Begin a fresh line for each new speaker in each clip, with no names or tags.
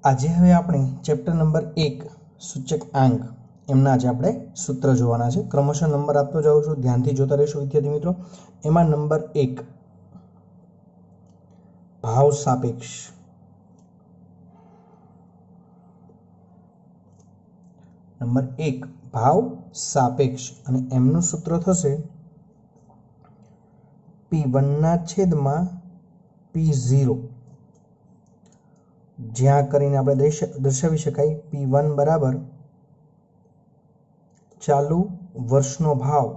આજે હવે આપણે ચેપ્ટર નંબર 1 સૂચકાંક એમના આજે આપણે સૂત્ર જોવાના છે. ક્રમશઃ નંબર આપતો જાઉં છું, ધ્યાનથી જોતા રહેશો વિદ્યાર્થી મિત્રો. એમાં નંબર 1 ભાવ સાપેક્ષ. નંબર 1 ભાવ સાપેક્ષ અને એમનું સૂત્ર થશે P1/P0, જ્યાં કરીને આપણે દર્શાવી શકાય P1 બરાબર ચાલુ વર્ષનો ભાવ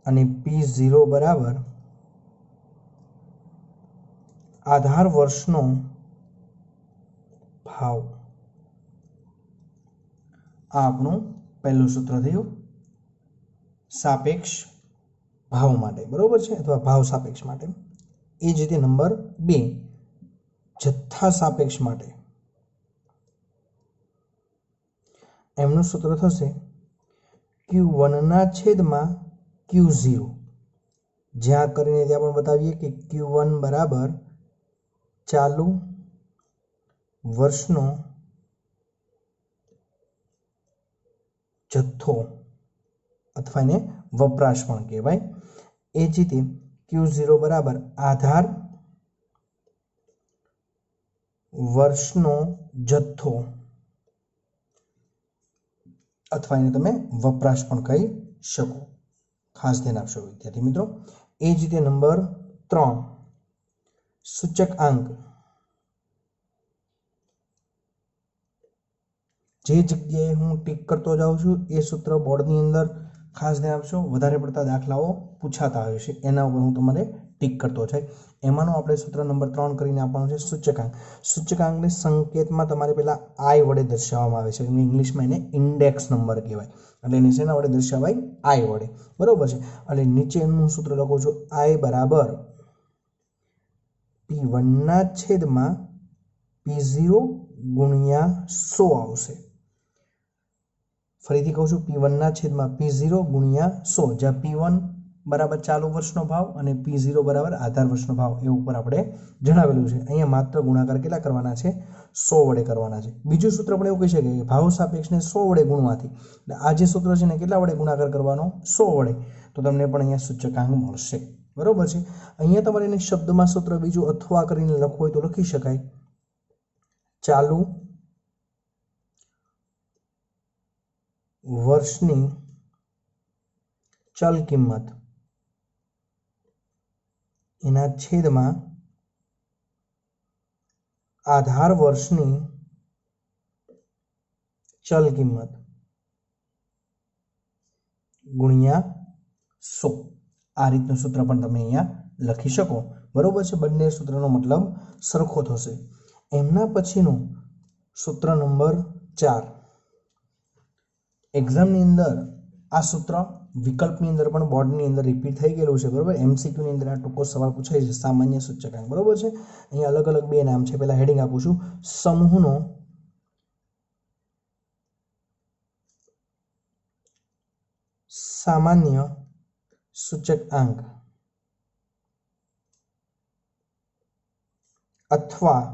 અને P0 બરાબર આધાર વર્ષનો ભાવ. આ આપણું પહેલું સૂત્ર થયું સાપેક્ષ ભાવ માટે, બરોબર છે, અથવા ભાવ સાપેક્ષ માટે. એ જ રીતે નંબર 2 જથ્થા સાપેક્ષ માટે એમનું સૂત્ર થશે Q1/Q0, જ્યાં કરીને ત્યાં પણ બતાવીએ કે Q1 બરાબર ચાલુ વર્ષનો જથ્થો અથવા એને વપરાશ પણ કહેવાય. એ જ રીતે Q0 બરાબર આધાર વર્ષનો જથ્થો અથવા એને તમે વપરાશ પણ કહી શકો. ખાસ ધ્યાન આપશો વિદ્યાર્થી મિત્રો. એ જ રીતે નંબર 3 સૂચકાંક. જે જગ્યાએ હું ટીક કરતો જાઉં છું એ સૂત્ર બોર્ડની અંદર ખાસ ધ્યાન આપશો. વધારે પડતા દાખલાઓ પૂછાતા હોય છે, એના ઉપર હું તમારે ટીક કરતો જાય. એમાંનું આપણે સૂત્ર નંબર 3 કરીને આપવાનું છે સૂચકાંક. સૂચકાંકને સંકેતમાં તમારે પહેલા આઈ વડે દર્શાવવામાં આવે છે. ઇંગ્લિશમાં એને ઇન્ડેક્સ નંબર કહેવાય. એટલે એને શેના વડે દર્શાવાય? આઈ વડે, બરોબર છે. એટલે નીચે એનું સૂત્ર લખું છું આઈ બરાબર P1/P0 ગુણ્યા 100 આવશે. ફરીથી કહું છું P1/P0 ગુણ્યા 100, જ્યાં P1 બરાબર ચાલુ વર્ષનો ભાવ અને P0 બરાબર આધાર વર્ષનો ભાવ એ ઉપર આપણે જણાવેલું છે. અહીંયા માત્ર ગુણાકાર કેટલા કરવાના છે? 100 વડે કરવાના છે. બીજું સૂત્ર આપણે એવું કહી શકીએ કે ભાવ સાપેક્ષને 100 વડે ગુણવાથી, એટલે આ જે સૂત્ર છે ને કેટલા વડે ગુણાકાર કરવાનો? 100 વડે. તો તમને પણ અહીંયા સૂચકાંક મળશે, બરોબર છે. અહીંયા તમારે એને શબ્દમાં સૂત્ર બીજું અથવા કરીને લખવું હોય તો લખી શકાય. ચાલુ વર્ષની ચલ કિંમત એના છેદમાં આધાર વર્ષની ચલ કિંમત ગુણ્યા 100. આ રીતનું સૂત્ર પણ તમે અહીંયા લખી શકો, બરોબર છે. બંને સૂત્રનો મતલબ સરખો થશે. એમના પછીનું સૂત્ર નંબર 4. એક્ઝામની અંદર આ સૂત્ર વિકલ્પની અંદર પણ બોર્ડની અંદર રિપીટ થઈ ગયેલું છે, બરોબર. એમસીક્યુની અંદર આ ટૂંકો સવાલ પૂછાય છે, સામાન્ય સૂચકાંક, બરોબર છે. અહીંયા અલગ અલગ બે નામ છે. પહેલા હેડિંગ આપું છું, સમૂહનો સામાન્ય સૂચકાંક અથવા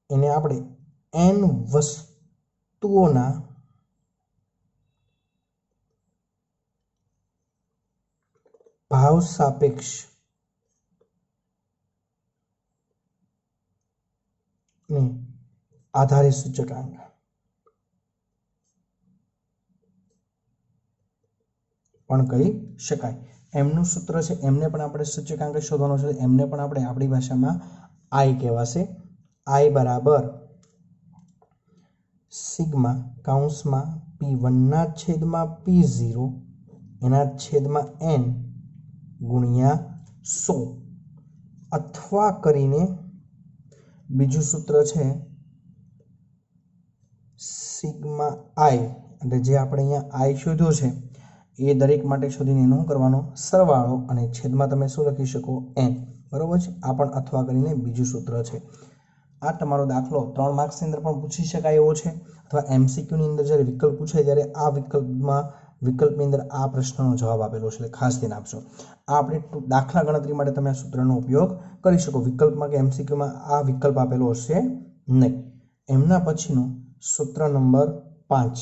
એને આપણે n વસ્તુઓના ભાવ સાપેક્ષ આધારિત સૂચકાંક પણ કહી શકાય. એમનું સૂત્ર છે, એમને પણ આપણે સૂચકાંક શોધવાનો છે. એમને પણ આપણે આપણી ભાષામાં આઈ કહેવાશે. આઈ બરાબર સિગ્મા કૌંસમાં P1/P0 એના છેદમાં n ગુણ્યા 100, અથવા કરીને બીજું સૂત્ર છે સિગ્મા આઈ, એટલે જે આપણે અહીંયા આઈ શોધ્યો છે એ દરેક માટે શોધીને એનો કરવાનો સરવાળો અને છેદમાં તમે શું લખી શકો? n, બરોબર છે. આ પણ અથવા કરીને બીજું સૂત્ર છે. આ તમારો દાખલો 3 માર્ક્સની અંદર પણ પૂછી શકાય એવો છે, અથવા એમસીક્યુની અંદર જ્યારે વિકલ્પ પૂછાય ત્યારે આ વિકલ્પમાં વિકલ્પની અંદર આ પ્રશ્નનો જવાબ આપેલો છે, એટલે ખાસ ધ્યાન આપશો. આ આપણે દાખલા ગણતરી માટે તમે આ સૂત્રનો ઉપયોગ કરી શકો. વિકલ્પમાં કે MCQમાં આ વિકલ્પ આપેલો હશે નહીં. એમના પછીનું સૂત્ર નંબર 5.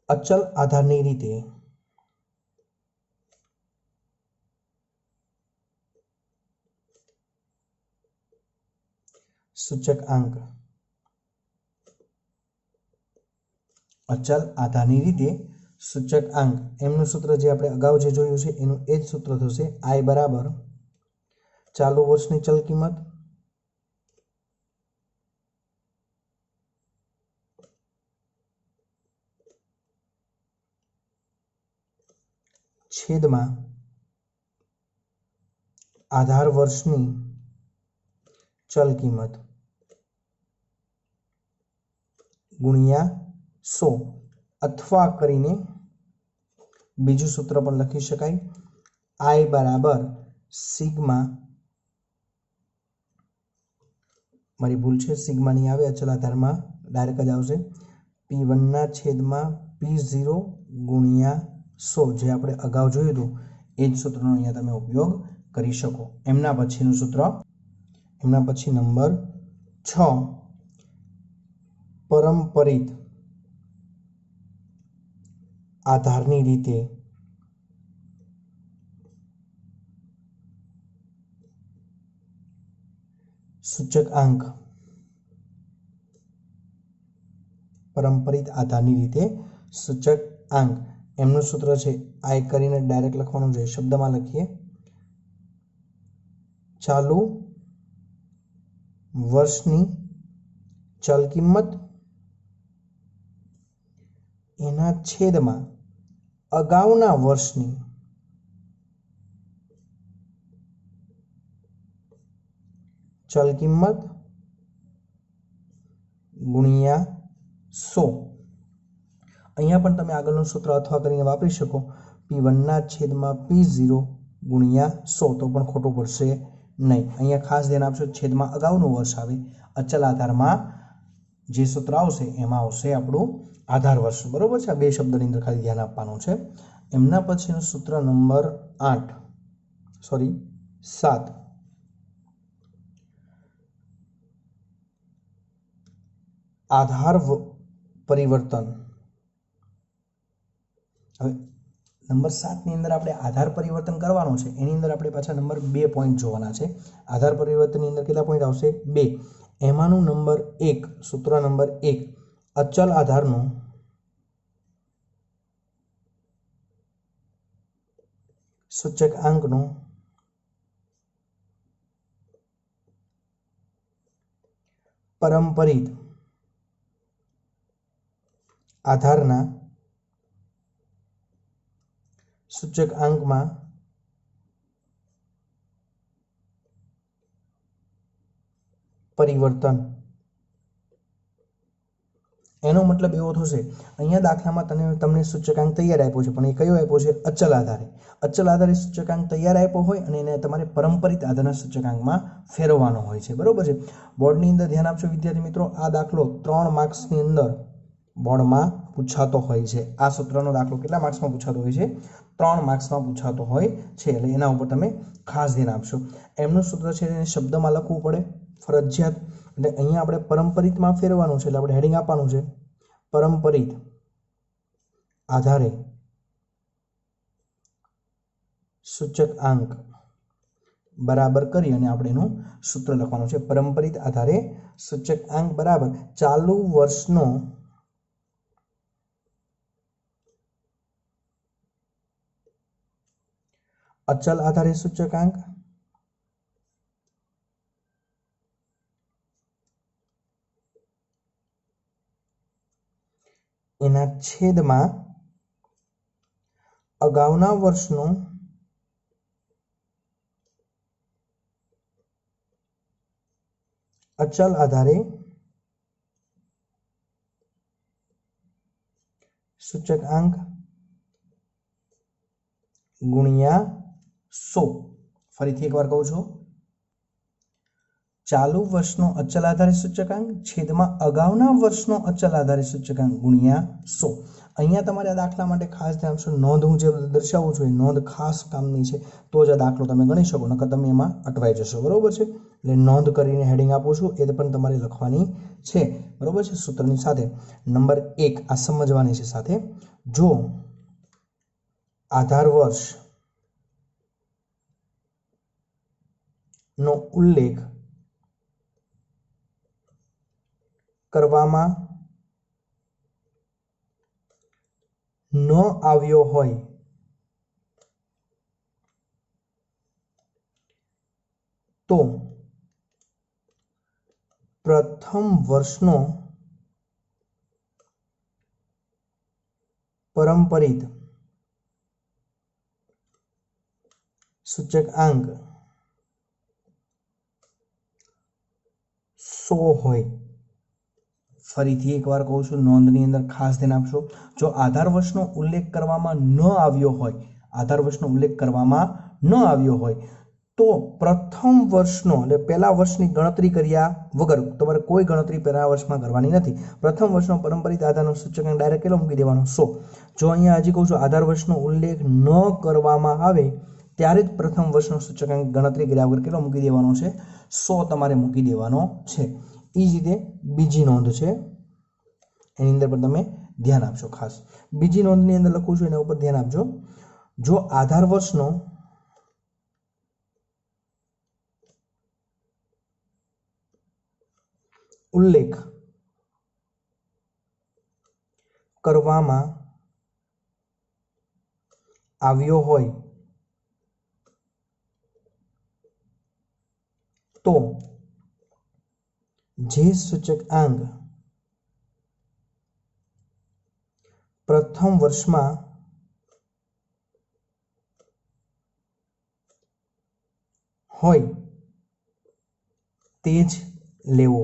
અચલ આધારની રીતે સૂચકાંક. અચલ આધારની રીતે સૂચકાંક એમનું સૂત્ર જે આપણે અગાઉ જે જોયું છે એનું એ જ સૂત્ર થશે. I બરાબર ચાલુ વર્ષની ચલ કિંમત છેદમાં આધાર વર્ષની ચલ કિંમત ગુણ્યા 100, અથવા કરીને બીજું સૂત્ર પણ લખી શકાય. I બરાબર સિગ્મા, મારી ભૂલ છે, સિગ્મા નહીં આવે, અચલ આધારમાં ડાયરેક્ટ જ આવશે. P1 ના છેદમાં P0 ગુણ્યા 100, જે આપણે અગાઉ જોયું હતું એ જ સૂત્રનો અહીંયા તમે ઉપયોગ કરી શકો. એમના પછીનું સૂત્ર, એમના પછી નંબર 6. પરંપરિત આધારની રીતે સૂચકાંક. પરંપરિત આધારની રીતે સૂચકાંક એમનું સૂત્ર છે. I કરીને ડાયરેક્ટ લખવાનું છે. શબ્દમાં લખીએ, ચાલુ વર્ષની ચલ કિંમત એના છેદમાં અગાઉના વર્ષની ચલ કિંમત ગુણ્યા 100. અહીંયા પણ તમે આગળનું સૂત્ર અથવા કરીને વાપરી શકો. P1 ના છેદમાં P0 ગુણ્યા 100, તો પણ ખોટું પડશે નહીં. અહીંયા ખાસ ધ્યાન આપશો, છેદમાં અગાઉનું વર્ષ આવે. અચલ આધારમાં જે સૂત્ર આવશે એમાં આવશે આપણું આધાર વર્ષ. બરોબર છે. આ બે શબ્દની અંદર ખાલી ધ્યાન આપવાનું છે. એમના પછીનું સૂત્ર નંબર 7. આધાર પરિવર્તન. હવે નંબર 7 ની અંદર આપણે આધાર પરિવર્તન કરવાનું છે. એની અંદર આપણે પાછા નંબર 2 પોઈન્ટ જોવાના છે. આધાર પરિવર્તનની અંદર કેટલા પોઈન્ટ આવશે? 2. એમાંનું નંબર 1, સૂત્ર નંબર 1, અચલ આધારનું સૂચકાંકનું પરંપરિત આધારના સૂચકાંકમાં પરિવર્તન. એનો મતલબ એવો થશે, અહીંયા દાખલામાં તમને સૂચકાંક તૈયાર આપ્યો છે, પણ એ કયો આપ્યો છે? અચલ આધારે. અચલ આધારે સૂચકાંક તૈયાર આપ્યો હોય અને એને તમારે પરંપરિત આધારના સૂચકાંકમાં ફેરવવાનો હોય છે. બરોબર છે. બોર્ડની અંદર ધ્યાન આપશો વિદ્યાર્થી મિત્રો, આ દાખલો 3 માર્ક્સની અંદર બોર્ડમાં પૂછાતો હોય છે. આ સૂત્રનો દાખલો કેટલા માર્ક્સમાં પૂછાતો હોય છે? 3 માર્ક્સમાં પૂછાતો હોય છે. એટલે એના ઉપર તમે ખાસ ધ્યાન આપશો. એમનું સૂત્ર છે એને શબ્દમાં લખવું પડે ફરજિયાત. એટલે અહીંયા આપણે પરંપરિતમાં ફેરવવાનું છે, એટલે આપણે હેડિંગ આપવાનું છે પરંપરિત આધારે સૂચકાંક બરાબર કરી અને આપણે એનું સૂત્ર લખવાનું છે. પરંપરિત આધારે સૂચકાંક બરાબર ચાલુ વર્ષનો અચલ આધારે સૂચકાંક એના છેદમાં અગાઉના વર્ષનો અચલ આધારે સૂચકાંક ગુણ્યા 100. ફરીથી એકવાર કહું છું, ચાલુ વર્ષનો અચલ આધારિત સૂચકાંક છેદમાં અગાઉના વર્ષનો અચલ આધારિત સૂચકાંક ગુણ્યા 100. અહીંયા તમારે આ દાખલા માટે ખાસ ધ્યાન આપશો. નોંધ હું જે દર્શાવું છું એ નોંધ ખાસ કામની છે, તો જ આ દાખલો તમે ગણી શકો, નકર તમે એમાં અટવાઈ જશો. બરોબર છે? એટલે નોંધ કરીને હેડિંગ આપું છું, એ પણ તમારે લખવાની છે. બરોબર છે? સૂત્રની સાથે. નંબર 1 આ સમજવાની છે સાથે. જો આધાર વર્ષ નો ઉલ્લેખ કરવામાં ન આવ્યો હોય તો પ્રથમ વર્ષનો પરંપરિત સૂચકાંક 100 હોય. ફરીથી એકવાર કહું છું, નોંધની અંદર ખાસ ધ્યાન આપશો. જો આધાર વર્ષનો ઉલ્લેખ કરવામાં ન આવ્યો હોય, આધાર વર્ષનો ઉલ્લેખ કરવામાં ન આવ્યો હોય તો પ્રથમ વર્ષનો એટલે પહેલા વર્ષની ગણતરી કર્યા વગર, તમારે કોઈ ગણતરી પહેલા વર્ષમાં કરવાની નથી. પ્રથમ વર્ષનો પરંપરિત આધારનો સૂચકાંક ડાયરેક્ટ કેટલો મૂકી દેવાનો? 100. જો અહીંયા હજી કહું છું આધાર વર્ષનો ઉલ્લેખ ન કરવામાં આવે ત્યારે જ પ્રથમ વર્ષનો સૂચકાંક ગણતરી કર્યા વગર કેટલો મૂકી દેવાનો છે? 100 તમારે મૂકી દેવાનો છે. એ જ રીતે બીજી નોંધ છે, એની અંદર પણ તમે ધ્યાન આપજો ખાસ. બીજી નોંધની અંદર લખું છું, એના ઉપર ધ્યાન આપજો. જો આધાર વર્ષનો ઉલ્લેખ કરવામાં આવ્યો હોય તો જે સૂચકાંક પ્રથમ વર્ષમાં હોય તે જ લેવો.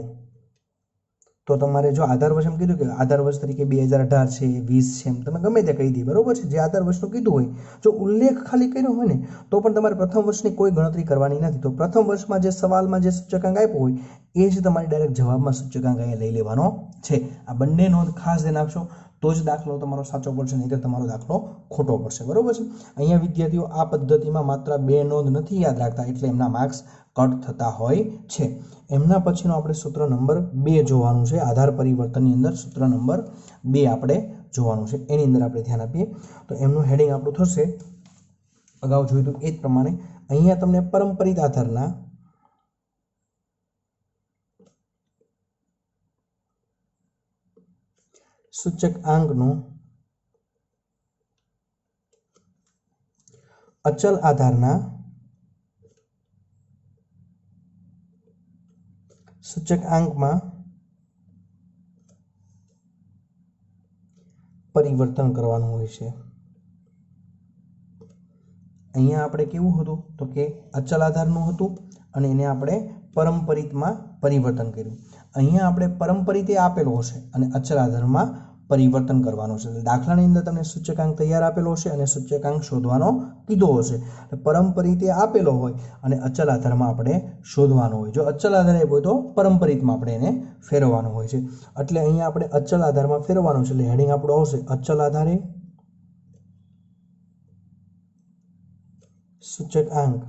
તો તમારે જો આધાર વર્ષ એમ કીધું કે આધાર વર્ષ તરીકે 2018 છે, 20 છે, એમ તમે ગમે તે કહી દે. બરોબર છે? જે આધાર વર્ષનું કીધું હોય, જો ઉલ્લેખ ખાલી કર્યો હોય ને તો પણ તમારે પ્રથમ વર્ષની કોઈ ગણતરી કરવાની નથી. તો પ્રથમ વર્ષમાં જે સવાલમાં જે સૂચકાંક આપ્યો હોય એ જ તમારી ડાયરેક્ટ જવાબમાં સૂચકાંક અહીંયા લઈ લેવાનો છે. આ બંને નોંધ ખાસ ધ્યાન આપશો, તો જ દાખલો તમારો સાચો પડશે, નહીં તો તમારો દાખલો ખોટો પડશે. બરોબર છે? અહીંયા વિદ્યાર્થીઓ આ પદ્ધતિમાં માત્ર 2 નોંધ નથી યાદ રાખતા, એટલે એમના માર્ક્સ કટ થતા હોય છે. એમના પછીનો આપણે સૂત્ર નંબર 2 જોવાનું છે. આધાર પરિવર્તનની અંદર સૂત્ર નંબર 2 આપણે જોવાનું છે. એની અંદર આપણે ધ્યાન આપીએ તો એમનું હેડિંગ આપણું થશે, અગાઉ જોયું હતું એ જ પ્રમાણે. અહીંયા તમને પરંપરિત આધારના સૂચકાંકનો અચલ આધારના સૂચકાંકમાં પરિવર્તન કરવાનું હોય છે. અહીંયા આપણે કેવું હતું તો કે અચલ આધારનું હતું અને એને આપણે પરંપરિતમાં પરિવર્તન કર્યું. અહીંયા આપણે પરંપરિતે આપેલો હશે અને અચલ આધારમાં પરિવર્તન કરવાનું છે. દાખલાની અંદર તમને સૂચકાંક તૈયાર આપેલો હશે અને સૂચકાંક શોધવાનો કીધો હશે. પરંપરિતે આપેલો હોય અને અચલ આધારમાં આપણે શોધવાનો હોય. જો અચલ આધારે હોય તો પરંપરિતમાં આપણે એને ફેરવવાનું હોય છે. એટલે અહીંયા આપણે અચલ આધારમાં ફેરવવાનું છે. એટલે હેડિંગ આપણું આવશે અચલ આધારે સૂચકાંક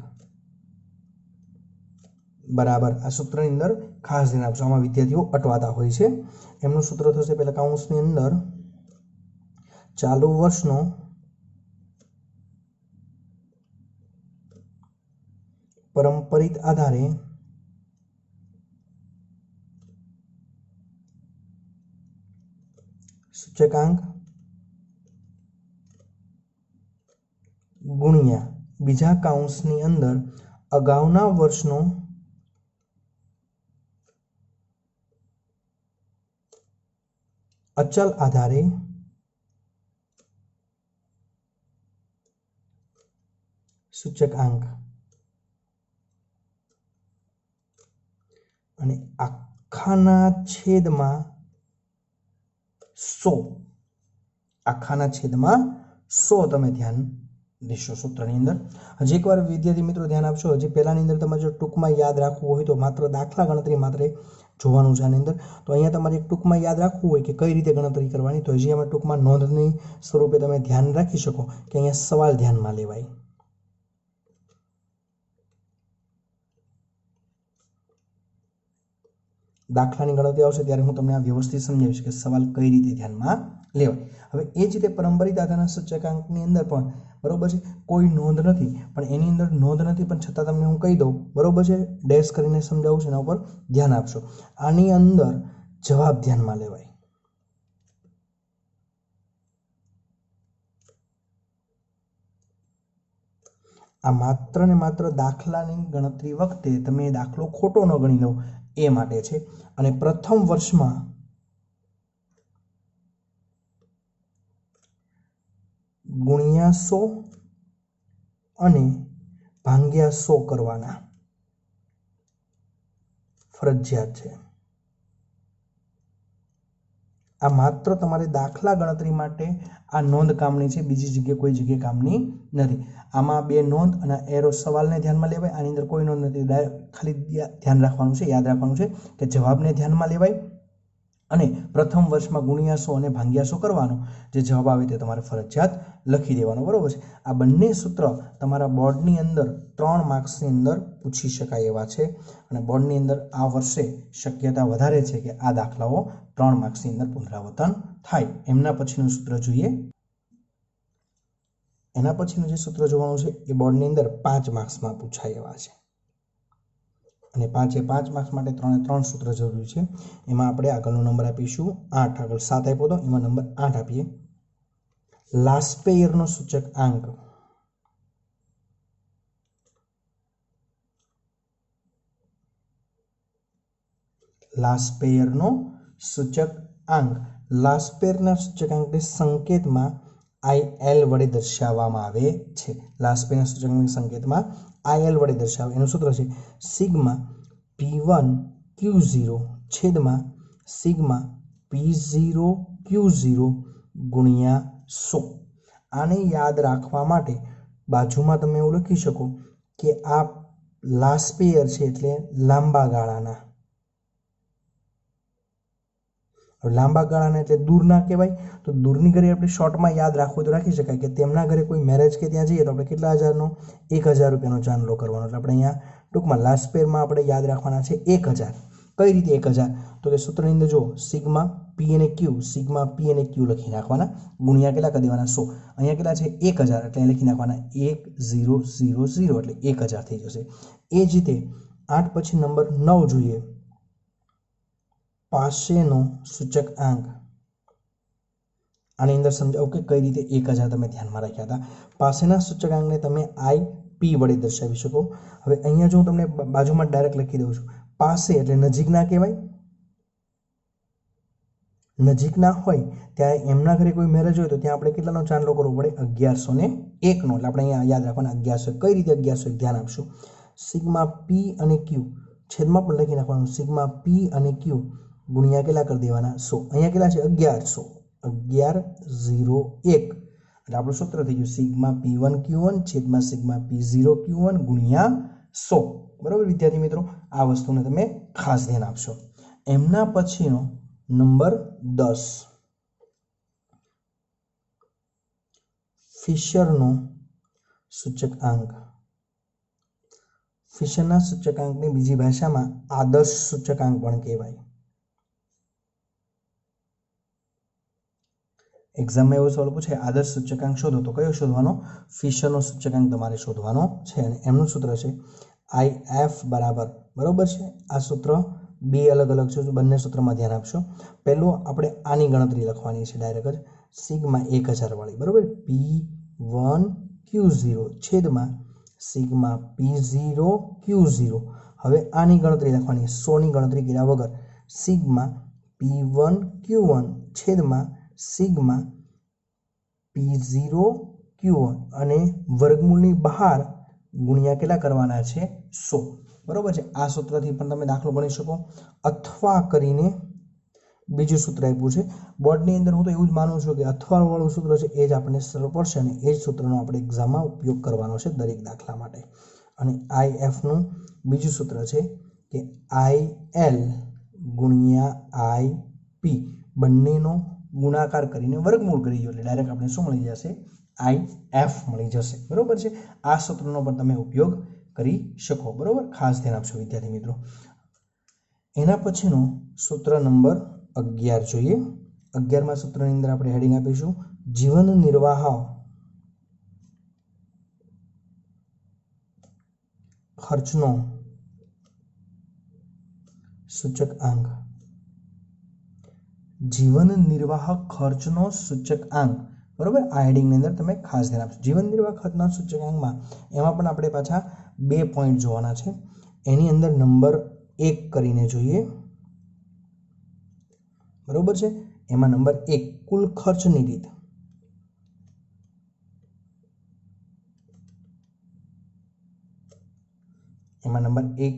બરાબર. આ સૂત્રની અંદર ખાસ ધ્યાન આપજો, આમાં વિદ્યાર્થીઓ અટવાતા હોય છે. એમનું સૂત્ર થશે પહેલા કૌંસની અંદર ચાલુ વર્ષનો પરંપરિત આધારે સૂચકાંક ગુણ્યા બીજા કૌંસની અંદર અગાઉના વર્ષનો અચલ આધારે સૂચકાંક અને આખાના છેદમાં 100. આખાના છેદમાં 100 તમે ધ્યાન રેશિયો સૂત્રની અંદર હજી એકવાર વિદ્યાર્થી મિત્રો ધ્યાન આપશો, હજી પહેલાની અંદર તમારે જો ટૂંકમાં યાદ રાખવું હોય તો માત્ર દાખલા ગણતરી માત્ર જોવાનું છે આની અંદર. તો અહીંયા તમારે એક ટૂંકમાં યાદ રાખવું હોય કે કઈ રીતે ગણતરી કરવાની, તો હજી એમાં ટૂંકમાં નોંધની સ્વરૂપે તમે ધ્યાન રાખી શકો કે અહીંયા સવાલ ધ્યાનમાં લેવાય. દાખલાની ગણતરી આવશે ત્યારે હું તમને આ વ્યવસ્થિત સમજાવીશ કે સવાલ કઈ રીતે ધ્યાનમાં લેવાય. હવે એ જ રીતે પરંપરિત આધારના સૂચકાંકની અંદર પણ બરોબર છે કોઈ નોંધ નથી, પણ એની અંદર નોંધ નથી પણ છતાં તમને હું કહી દઉં બરોબર છે, ડેશ કરીને સમજાવું છું, એના ઉપર ધ્યાન આપશો. આની અંદર જવાબ ધ્યાનમાં લેવાય. આ માત્ર ને માત્ર દાખલાની ગણતરી વખતે તમે દાખલો ખોટો ન ગણી લો એ માટે છે. અને પ્રથમ વર્ષમાં ગુણ્યા 100 અને ભાગ્યા 100 કરવાના ફરજિયાત છે. આ માત્ર તમારે દાખલા ગણતરી માટે આ નોંધ કામની છે, બીજી જગ્યાએ કોઈ જગ્યાએ કામની નથી. આમાં બે નોંધ અને એરો સવાલને ધ્યાનમાં લેવાય, આની અંદર કોઈ નોંધ નથી. ખાલી ધ્યાન રાખવાનું છે, યાદ રાખવાનું છે કે જવાબને ધ્યાનમાં લેવાય અને પ્રથમ વર્ષમાં ગુણ્યા 100 અને ભાગ્યા 100 કરવાનો. જે જવાબ આવે તે તમારે ફરજિયાત લખી દેવાનો. બરોબર છે. આ બંને સૂત્ર તમારા બોર્ડની અંદર 3 માર્ક્સની અંદર પૂછી શકાય એવા છે અને બોર્ડની અંદર આ વર્ષે શક્યતા વધારે છે કે આ દાખલાઓ 3 માર્ક્સની અંદર પુનરાવર્તન થાય. એમના પછીનું સૂત્ર જોઈએ. એના પછીનું જે સૂત્ર જોવાનું છે એ બોર્ડની અંદર 5 માર્ક્સમાં પૂછાય એવા છે અને 5 માર્ક્સ માટે 3 સૂત્ર જરૂરી છે. એમાં આપણે આગળનો નંબર આપીશું 8. આગળ 7 આપ્યો તો એમાં નંબર 8 આપીએ. લાસ્પેયરનો સૂચક આંક લાસ્પેયરના સૂચકાંકને સંકેતમાં IL વડે દર્શાવવામાં આવે છે. લાસ્પેયરના સૂચકાંકને સંકેતમાં IL વડે દર્શાવે. એનું સૂત્ર છે સિગ્મા P1 Q0 છેદમાં સિગ્મા P0 Q0 ગુણ્યા 100. આને યાદ રાખવા માટે બાજુમાં તમે એવું લખી શકો કે આ લાસ્પેયર છે એટલે લાંબા ગાળાના. લાંબા ગાળાના એટલે દૂર ના કહેવાય, તો દૂરની ઘરે આપણે શોર્ટમાં યાદ રાખવું તો રાખી શકાય કે તેમના ઘરે કોઈ મેરેજ કે ત્યાં જઈએ તો આપણે કેટલા હજારનો 1000 રૂપિયાનો ચાંદલો કરવાનો. એટલે આપણે અહીંયા ટૂંકમાં લાસ્પેરમાં આપણે યાદ રાખવાના છે 1000. કઈ રીતે 1000? તો કે સૂત્રની અંદર જો સિગ્મા P અને Q લખી નાખવાના, ગુણ્યા કેટલા કરી દેવાના 100. અહીંયા કેટલા છે 1000 એટલે લખી નાખવાના 1000 એટલે 1000 થઈ જશે. એ જ રીતે 8 પછી નંબર 9 જોઈએ. પાસેનો સૂચક આંક. આની અંદર સમજાવું કે કઈ રીતે 1000 તમે ધ્યાનમાં રાખ્યા હતા. પાસેના સૂચકાંકને તમે IP વડે દર્શાવી શકો. હવે અહીંયા જો હું તમને બાજુમાં ડાયરેક્ટ લખી દઉં છું, પાસે એટલે નજીકના કહેવાય. નજીકના હોય ત્યારે એમના ઘરે કોઈ મેરેજ હોય તો ત્યાં આપણે કેટલાનો ચાંદલો કરવો પડે 1101 નો. એટલે આપણે અહીંયા યાદ રાખવાના 1101. કઈ રીતે 1101 ધ્યાન આપશું. સિગ્મા P અને Q છેદમાં પણ લખી નાખવાનું સિગ્મા P અને Q ગુણ્યા કેટલા કરી દેવાના 100. અહીંયા કેટલા છે 1101. એટલે આપણું સૂત્ર થઈ ગયું સિગ્મા P1 Q1 છેદમાં સિગ્મા P0 Q1 ગુણ્યા 100. બરાબર વિદ્યાર્થી મિત્રો, આ વસ્તુને તમે ખાસ ધ્યાન આપશો. એમના પછીનો નંબર 10 ફિશરનો સૂચકાંક. ફિશરના સૂચકાંકને બીજી ભાષામાં આદર્શ સૂચકાંક પણ કહેવાય. એક્ઝામમાં એવો સવાલ પૂછે આદર્શ સૂચકાંક શોધો તો કયો શોધવાનો? ફિશરનો સૂચકાંક તમારે શોધવાનો છે અને એમનું સૂત્ર છે IF બરાબર. બરોબર છે. આ સૂત્ર બે અલગ અલગ છે, બંને સૂત્રમાં ધ્યાન આપશો. પહેલું આપણે આની ગણતરી લખવાની છે ડાયરેક્ટ જ સિગ્મા 1000 વાળી. બરોબર. P1 Q0 છેદમાં સિગ્મા P0 Q0. હવે આની ગણતરી લખવાની 100 ની ગણતરી કર્યા વગર સિગ્મા P1 Q1 છેદમાં સિગ્મા P0 Q1 અને વર્ગમૂળની બહાર ગુણ્યા કેટલા કરવાના છે 100. બરોબર છે. આ સૂત્રથી પણ તમે દાખલો ગણી શકો અથવા કરીને બીજું સૂત્ર આપ્યું છે બોર્ડની અંદર. હું તો એવું જ માનું છું કે અથવાવાળું સૂત્ર છે એ જ આપણને સરળ પડશે અને એ જ સૂત્રનો આપણે એક્ઝામમાં ઉપયોગ કરવાનો છે દરેક દાખલા માટે. અને IFનું બીજું સૂત્ર છે કે IL ગુણ્યા IP બંનેનો ગુણાકાર કરીને વર્ગમૂળ કરી દો એટલે ડાયરેક્ટ આપણે શું મળી જશે? IF મળી જશે. બરોબર છે. આ સૂત્રનો પણ તમે ઉપયોગ કરી શકો. બરોબર, ખાસ ધ્યાન આપશો વિદ્યાર્થી મિત્રો. એના પછીનો સૂત્ર નંબર 11 જોઈએ. 11મા સૂત્રની અંદર આપણે હેડિંગ આપીશું જીવન નિર્વાહ ખર્ચનો સૂચકાંક. જીવન નિર્વાહ ખર્ચનો સૂચકાંક. બરોબર, આ હેડિંગની અંદર તમે ખાસ ધ્યાન આપશો. જીવન નિર્વાહ ખર્ચના સૂચકાંકમાં એમાં પણ આપણે પાછા 2 પોઈન્ટ જોવાના છે. એની અંદર નંબર 1 કરીને જોઈએ. બરોબર છે. એમાં નંબર 1 કુલ ખર્ચની રીત. એમાં નંબર 1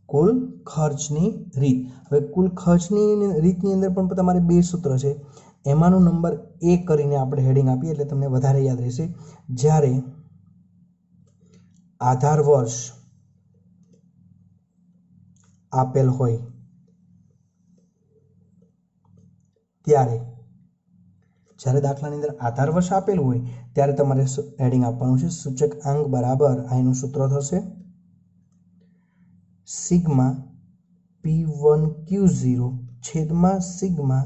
કુલ ખર્ચની રીત. હવે કુલ ખર્ચની રીતની અંદર પણ તમારે 2 સૂત્ર છે. એમાંનો નંબર 1 કરીને આપણે હેડિંગ આપીએ એટલે તમને વધારે યાદ રહેશે. જ્યારે આધાર વર્ષ આપેલ હોય ત્યારે, જ્યારે દાખલાની અંદર આધાર વર્ષ આપેલ હોય ત્યારે તમારે હેડિંગ આપવાનું છે સૂચકાંક બરાબર આનું સૂત્ર થશે સિગ્મા P1Q0 છેદમાં સિગ્મા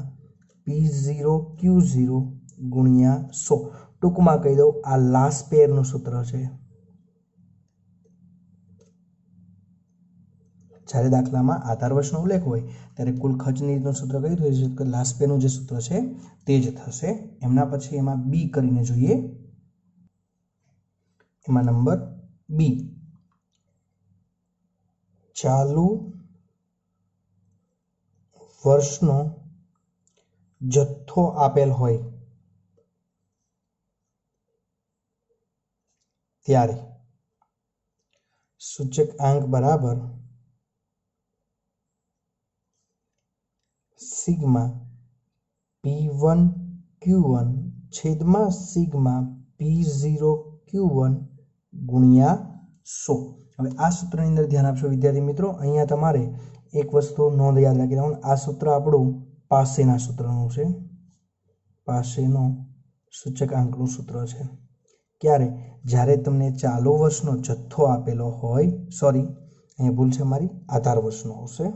P0Q0 ગુણ્યા 100. ટૂંકમાં કહી દઉં આ લાસ્ટ પેરનું સૂત્ર છે. જ્યારે દાખલામાં આધાર વર્ષનો ઉલ્લેખ હોય ત્યારે કુલ ખર્ચની રીતનું સૂત્ર કયું થયું છે? લાસ્ટ પેરનું જે સૂત્ર છે તે જ થશે. એમના પછી એમાં B કરીને જોઈએ. એમાં નંબર B ચાલુ વર્ષનો જથ્થો આપેલ હોય ત્યારે સૂચકાંક બરાબર સિગ્મા P1Q1 છેદમાં સિગ્મા P0Q1 ગુણ્યા 100. હવે આ સૂત્રની અંદર ધ્યાન આપશો વિદ્યાર્થી મિત્રો. અહીંયા તમારે એક વસ્તુ નોંધ યાદ રાખી લેવાનું. આ સૂત્ર આપણું પાસેના સૂત્રનું છે. પાસેનો સૂચકાંકનું સૂત્ર છે. ક્યારે? જ્યારે તમને ચાલુ વર્ષનો જથ્થો આપેલો હોય, સોરી અહીંયા ભૂલ છે મારી, આધાર વર્ષનો હશે.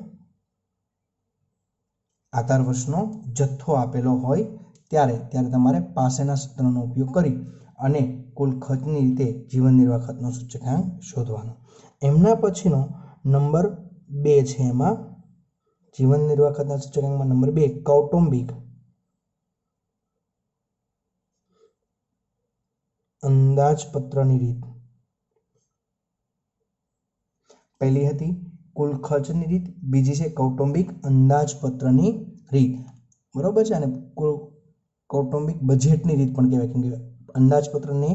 આધાર વર્ષનો જથ્થો આપેલો હોય ત્યારે તમારે પાસેના સૂત્રનો ઉપયોગ કરી અને કુલ ખર્ચની રીતે જીવન નિર્વાહ ખર્ચનો સૂચકાંક શોધવાનો. એમના પછીનો નંબર 2 છે. એમાં જીવન નિર્વાહ ખર્ચના સૂચકાંકમાં નંબર 2 કૌટુંબિક અંદાજપત્રની રીત. પહેલી હતી કુલ ખર્ચની રીત, બીજી છે કૌટુંબિક અંદાજપત્રની રીત. બરોબર છે. અને કૌટુંબિક બજેટની રીત પણ કહેવાય, કેમ કે અંદાજપત્રને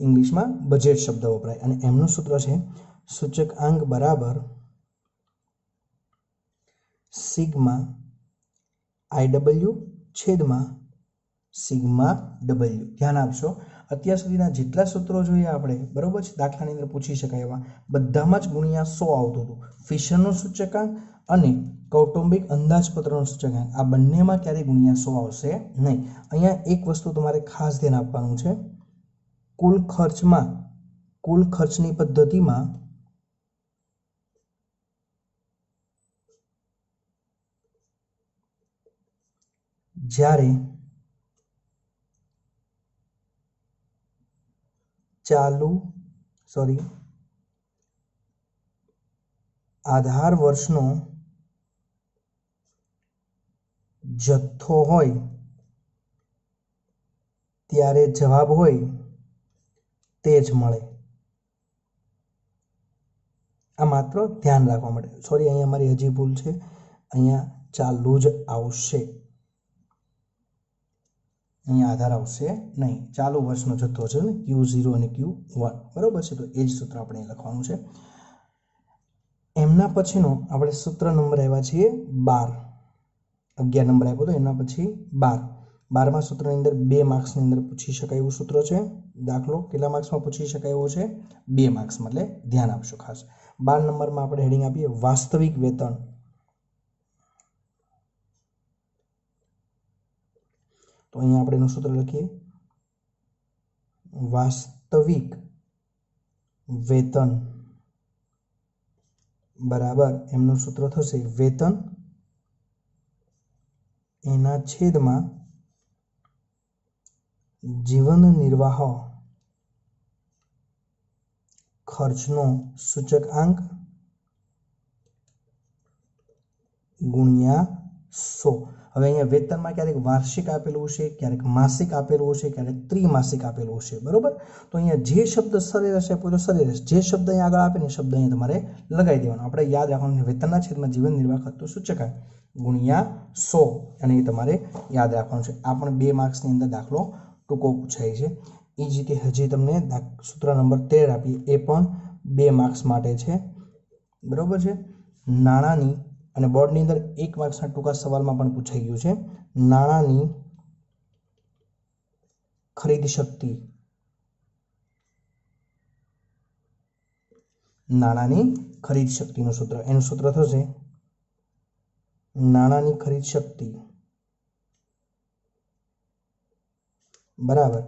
ઇંગ્લિશમાં બજેટ શબ્દ વપરાય. અને એમનું સૂત્ર છે સૂચકાંક બરાબર સિગ્મા IW છેદમાં સિગ્મા W. ધ્યાન આપશો, અત્યાર સુધીના જેટલા સૂત્રો જોઈએ આપણે, બરોબર છે, દાખલાની અંદર પૂછી શકાય એવા બધામાં જ ગુણ્યા 100 આવતું હતું. ફિશરનો સૂચકાંક અને કૌટુંબિક અંદાજપત્રનો સૂચકાંક આ બંનેમાં ક્યારેય ગુણ્યા 100 આવશે નહીં. અહીંયા એક વસ્તુ તમારે ખાસ ધ્યાન આપવાનું છે. કુલ ખર્ચની પદ્ધતિમાં જ્યારે આધાર વર્ષનો જથ્થો હોય ત્યારે જવાબ હોય તે જ મળે. આ માત્ર ધ્યાન રાખવા માટે. સોરી, અહીંયા મારી હજી ભૂલ છે. અહીંયા ચાલુ જ આવશે, અહીંયા આધાર આવશે નહીં. ચાલુ વર્ષનો જથ્થો છે ને Q0 અને Q1. બરોબર છે. તો એ જ સૂત્ર આપણે લખવાનું છે. એમના પછીનો આપણે સૂત્ર નંબર આવ્યા છીએ 12. 11 નંબર આપ્યો તો એના પછી 12. 12મા સૂત્રની અંદર 2 માર્ક્સની અંદર પૂછી શકાય એવું સૂત્ર છે. દાખલો કેટલા માર્ક્સમાં પૂછી શકાય એવો છે? 2 માર્ક્સમાં, એટલે ધ્યાન આપશો ખાસ. 12 નંબરમાં આપણે હેડિંગ આપીએ વાસ્તવિક વેતન. તો અહીંયા આપણે એનું સૂત્ર લખીએ વાસ્તવિક વેતન બરાબર એમનું સૂત્ર થશે વેતન એના છેદમાં જીવન નિર્વાહ ખર્ચનો સૂચકાંક ગુણ્યા 100. હવે અહીંયા વેતનમાં ક્યારેક વાર્ષિક આપેલું છે, ક્યારેક માસિક આપેલું છે, ક્યારેક ત્રિમાસિક આપેલું છે, બરોબર. તો અહીંયા જે શબ્દ સરેરાશ આપ્યો તો સરેરાશ, જે શબ્દ અહીંયા આગળ આપે ને શબ્દ અહીંયા તમારે લગાવી દેવાનો. આપણે યાદ રાખવાનું વેતનના છેદમાં જીવન નિર્વાહ ખર્ચનો સૂચકાંક ગુણ્યા 100 અને એ તમારે યાદ રાખવાનું છે. આ પણ 2 માર્ક્સની અંદર દાખલો ટૂંકો પૂછાય છે. એ જ રીતે હજી તમને સૂત્ર નંબર 13 આપીએ, એ પણ 2 માર્ક્સ માટે છે, બરોબર છે. નાણાંની અને બોર્ડની અંદર 1 માર્ક્સના ટૂંકા સવાલમાં પણ પૂછાઈ ગયું છે. નાણાંની ખરીદ શક્તિ, નાણાંની ખરીદ શક્તિનું સૂત્ર, એનું સૂત્ર થશે નાણાંની ખરીદ શક્તિ બરાબર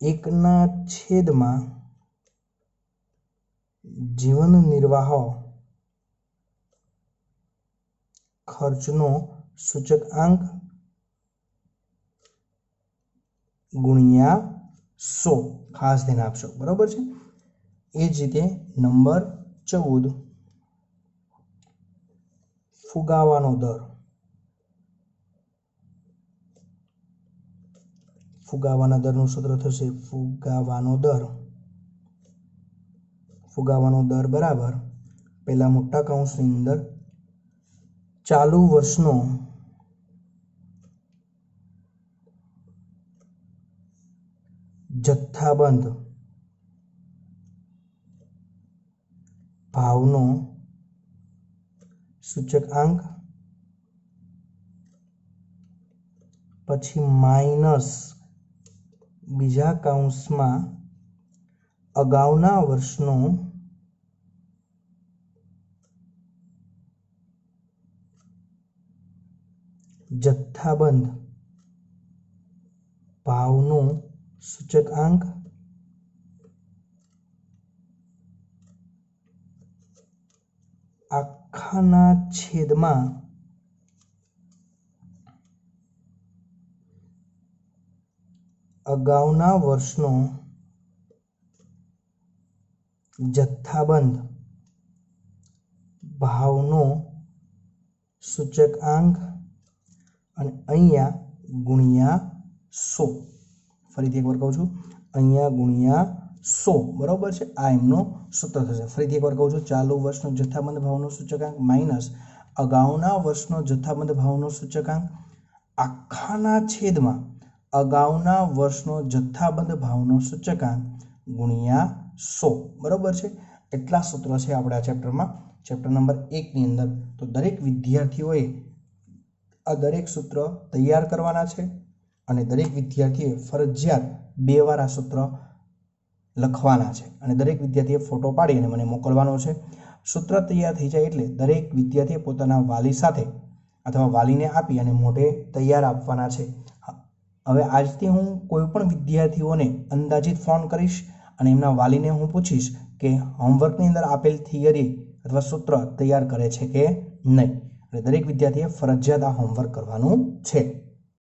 1/છેદમાં જીવન નિર્વાહ ખર્ચનો સૂચકાંક ગુણ્યા 100. ખાસ ધ્યાન આપશો, બરોબર છે. એ જ રીતે નંબર 14 ફુગાવાનો દર. ફુગાવાના દરનું સૂત્ર થશે ફુગાવાનો દર બરાબર પહેલા મોટા કૌંસની અંદર ચાલુ વર્ષનો જથ્થાબંધ ભાવનો સૂચકાંક પછી માઇનસ બીજા કૌંસમાં અગાઉના વર્ષનો જથ્થાબંધ ભાવનો સૂચકાંક આખાના છેદમાં અગાઉના વર્ષનો જથ્થાબંધ ભાવનો સૂચકાંક અને અહીંયા ગુણ્યા 100. ફરીથી એકવાર કહું છું, અહીંયા ગુણ્યા 100, બરોબર છે. આ એમનો સૂત્ર થશે. ફરીથી એકવાર કહું છું, ચાલુ વર્ષનો જથ્થાબંધ ભાવનો સૂચકાંક માઇનસ અગાઉના વર્ષનો જથ્થાબંધ ભાવનો સૂચકાંક આખાના છેદમાં અગાઉના વર્ષનો જથ્થાબંધ ભાવનો સૂચકાંક ગુણ્યા 100, બરોબર છે. એટલા સૂત્રો છે આપણે આ ચેપ્ટરમાં, ચેપ્ટર નંબર 1 ની અંદર. તો દરેક વિદ્યાર્થીઓએ આ દરેક સૂત્ર તૈયાર કરવાના છે અને દરેક વિદ્યાર્થીએ ફરજિયાત 2 વાર આ સૂત્ર લખવાના છે અને દરેક વિદ્યાર્થીએ ફોટો પાડી અને મને મોકલવાનો છે. સૂત્ર તૈયાર થઈ જાય એટલે દરેક વિદ્યાર્થીએ પોતાના વાલી સાથે અથવા વાલીને આપી અને મોઢે તૈયાર આપવાના છે. હવે આજથી હું કોઈ પણ વિદ્યાર્થીઓને અંદાજિત ફોન કરીશ અને એમના વાલીને હું પૂછીશ કે હોમવર્કની અંદર આપેલ થિયરી અથવા સૂત્ર તૈયાર કરે છે કે નહીં. એટલે દરેક વિદ્યાર્થીએ ફરજિયાત આ હોમવર્ક કરવાનું છે.